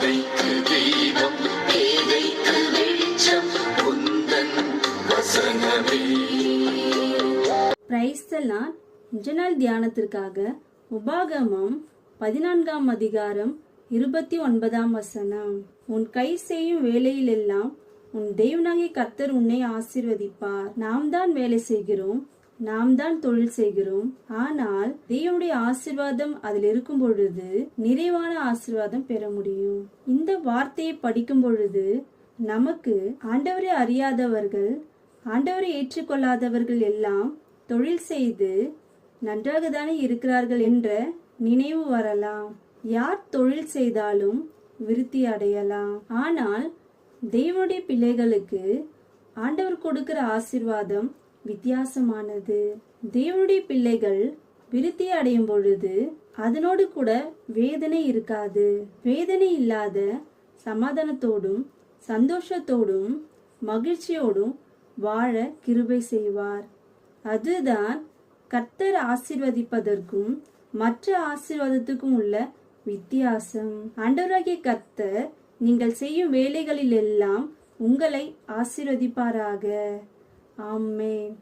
பாதைக்கு தீபம், பேதைக்கு வெளிச்சம் உந்தன் வசனமே. Praise the Lord. இன்றைய நாள் தியானத்திற்காக உபாகமம் 14ஆம் அதிகாரம் 29ஆம் வசனம். உன் கை செய்யும் வேலையில் எல்லாம் உன் தேவனாகிய கர்த்தர் உன்னை ஆசீர்வதிப்பார். நாம் தான் வேலை செய்கிறோம், நாம் தான் தொழில் செய்கிறோம். ஆனால் தேவனுடைய ஆசீர்வாதம் அதில் இருக்கும் பொழுது நிறைவான ஆசீர்வாதம் பெற முடியும். இந்த வார்த்தையை படிக்கும் பொழுது நமக்கு ஆண்டவரை அறியாதவர்கள், ஆண்டவரை ஏற்றுக்கொள்ளாதவர்கள் எல்லாம் தொழில் செய்து நன்றாக தானே இருக்கிறார்கள் என்ற நினைவு வரலாம். யார் தொழில் செய்தாலும் விருத்தி அடையலாம். ஆனால் தேவனுடைய பிள்ளைகளுக்கு ஆண்டவர் கொடுக்கிற ஆசீர்வாதம் வித்தியாசமானது. தேவனுடைய பிள்ளைகள் விருத்தி அடையும் பொழுது அதனோடு கூட வேதனை இருக்காது. வேதனை இல்லாத சமாதானத்தோடும் சந்தோஷத்தோடும் மகிழ்ச்சியோடும் வாழ கிருபை செய்வார். அதுதான் கர்த்தர் ஆசீர்வதிப்பதற்கும் மற்ற ஆசீர்வாதத்துக்கும் உள்ள வித்தியாசம். ஆண்டவராகிய கர்த்தர் நீங்கள் செய்யும் வேலைகளில் எல்லாம் உங்களை ஆசீர்வதிப்பாராக. ஆமென்.